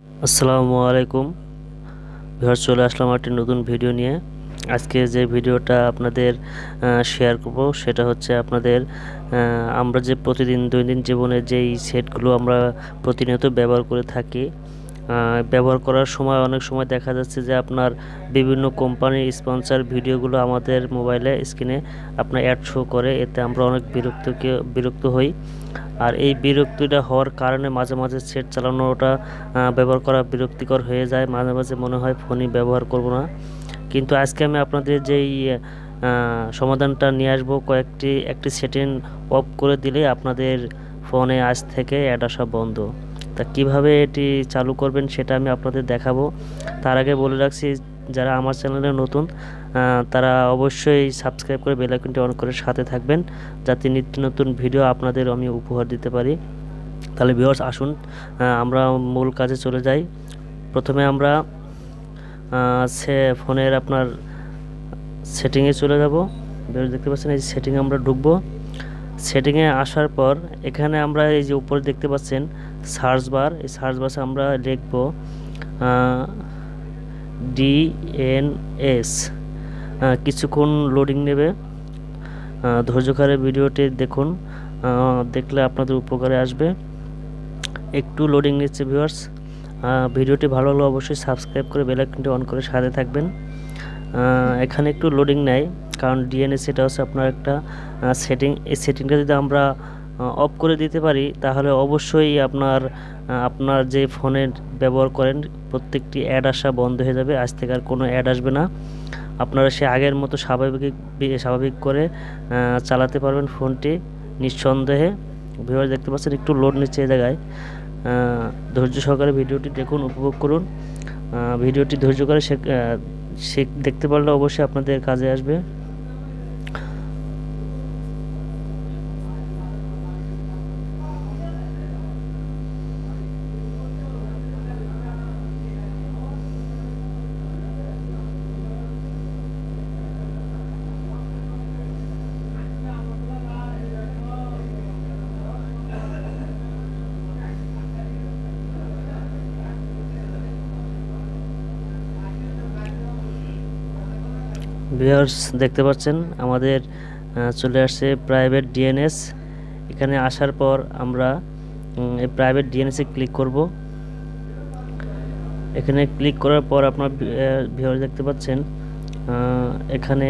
আসসালামু আলাইকুম ভিউয়ার্স, চলে আসলাম একটি নতুন ভিডিও নিয়ে। আজকে যে ভিডিওটা আপনাদের শেয়ার করব সেটা হচ্ছে আপনাদের আমরা যে প্রতিদিন দৈনন্দিন জীবনে যেই সেটগুলো আমরা প্রতিনিয়ত ব্যবহার করে থাকি, ব্যবহার করার সময় অনেক সময় দেখা যাচ্ছে যে আপনার বিভিন্ন কোম্পানির স্পন্সর ভিডিওগুলো আমাদের মোবাইলে স্ক্রিনে আপনার অ্যাড শো করে। এতে আমরা অনেক বিরক্ত হই। আর এই বিরক্তিটা হওয়ার কারণে মাঝে মাঝে সেট চালানোটা ব্যবহার করা বিরক্তিকর হয়ে যায়। মাঝে মাঝে মনে হয় ফোনই ব্যবহার করব না। কিন্তু আজকে আমি আপনাদের যেই সমাধানটা নিয়ে আসবো, একটি সেটিং অফ করে দিলে আপনাদের ফোনে আজ থেকে অ্যাড আসা বন্ধ। তা কিভাবে এটি চালু করবেন সেটা আমি আপনাদের দেখাবো। তার আগে বলে রাখছি, যারা আমার চ্যানেলে নতুন তারা অবশ্যই সাবস্ক্রাইব করে বেল আইকনটি অন করে সাথে থাকবেন, যাতে নিত্য নতুন ভিডিও আপনাদের আমি উপহার দিতে পারি। তাহলে ভিউয়ার্স, আসুন আমরা মূল কাজে চলে যাই। প্রথমে আমরা ফোনের আপনার সেটিংয়ে চলে যাব। ভিউয়ার্স, দেখতে পাচ্ছেন এই সেটিংয়ে আমরা ঢুকবো। সেটিংয়ে আসার পর এখানে আমরা এই যে উপরে দেখতে পাচ্ছেন সার্চ বার, এই সার্চ বারে আমরা লিখব ডিএনএস। কিছুক্ষণ লোডিং নেবে, ধৈর্যকারে ভিডিওটি দেখুন, দেখলে আপনাদের উপকারে আসবে। একটু লোডিং নিচ্ছে ভিউয়ার্স। ভিডিওটি ভালো হলে অবশ্যই সাবস্ক্রাইব করে বেল আইকনটি অন করে সাথে থাকবেন। এখানে একটু লোডিং নেয়, কারণ ডিএনএস এটা হচ্ছে আপনার একটা সেটিং। এই সেটিংটা যদি আমরা অফ করে দিতে পারি তাহলে অবশ্যই আপনার যে ফোনের ব্যবহার করেন প্রত্যেকটি অ্যাড আসা বন্ধ হয়ে যাবে। আজ থেকে আর কোনো অ্যাড আসবে না। আপনারা সে আগের মতো স্বাভাবিক করে চালাতে পারবেন ফোনটি নিঃসন্দেহে। ভিউয়ার্স, দেখতে পাচ্ছেন একটু লোড নিচ্ছে এই জায়গায়। ধৈর্য সহকারে ভিডিওটি দেখুন, উপভোগ করুন। ভিডিওটি ধৈর্য করে দেখতে পারলে অবশ্যই আপনাদের কাজে আসবে। ভিউয়ার্স, দেখতে পাচ্ছেন আমাদের চলে আসছে প্রাইভেট ডিএনএস। এখানে আসার পর আমরা এই প্রাইভেট ডিএনএসে ক্লিক করব। এখানে ক্লিক করার পর আপনার ভিউয়ার্স দেখতে পাচ্ছেন এখানে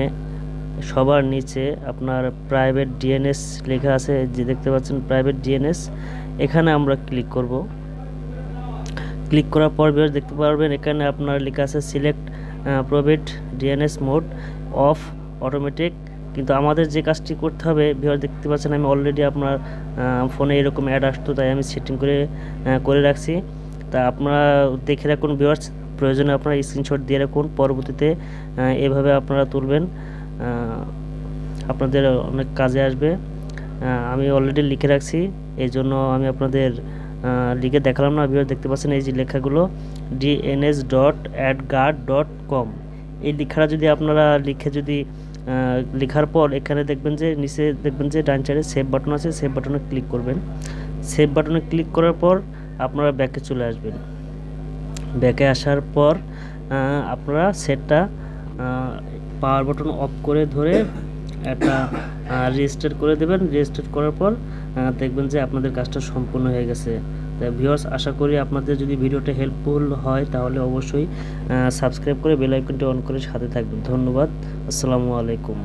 সবার নিচে আপনার প্রাইভেট ডিএনএস লেখা আছে, যে দেখতে পাচ্ছেন প্রাইভেট ডিএনএস। এখানে আমরা ক্লিক করব। ক্লিক করার পর ভিউয়ার্স দেখতে পারবেন এখানে আপনার লেখা আছে select private DNS mode of automatic. কিন্তু আমাদের যে কাজটি করতে হবে ভিউয়ার্স, দেখতে পাচ্ছেন আমি অলরেডি আপনার ফোনে এরকম অ্যাড আসতো, তাই আমি সেটিং করে রাখছি। তা আপনারা দেখে রাখুন ভিউয়ার্স, প্রয়োজনে আপনারা স্ক্রিনশট দিয়ে রাখুন, পরবর্তীতে এভাবে আপনারা তুলবেন, আপনাদের অনেক কাজে আসবে। আমি অলরেডি লিখে রাখছি, এই জন্য আমি আপনাদের লিখে দেখালাম না। ভিউয়ার্স, দেখতে পাচ্ছেন এই যে লেখাগুলো dns.adguard.com। এই লেখাটা যদি আপনারা লেখার পর এখানে দেখবেন যে নিচে দেখবেন যে ডান সাইডে সেভ বাটন আছে, সেভ বাটনে ক্লিক করবেন। সেভ বাটনে ক্লিক করার পর আপনারা ব্যাকে চলে আসবেন। ব্যাকে আসার পর আপনারা সেটটা পাওয়ার বাটন অফ করে ধরে একটা রেজিস্টার করে দেবেন। রেজিস্টার করার পর দেখবেন যে আপনাদের কাজটা সম্পূর্ণ হয়ে গেছে। তাই ভিউয়ার্স, আশা করি আপনাদের যদি ভিডিওটা হেল্পফুল হয় তাহলে অবশ্যই সাবস্ক্রাইব করে বেল আইকনটি অন করে সাথে থাকবেন। ধন্যবাদ। আসসালামু আলাইকুম।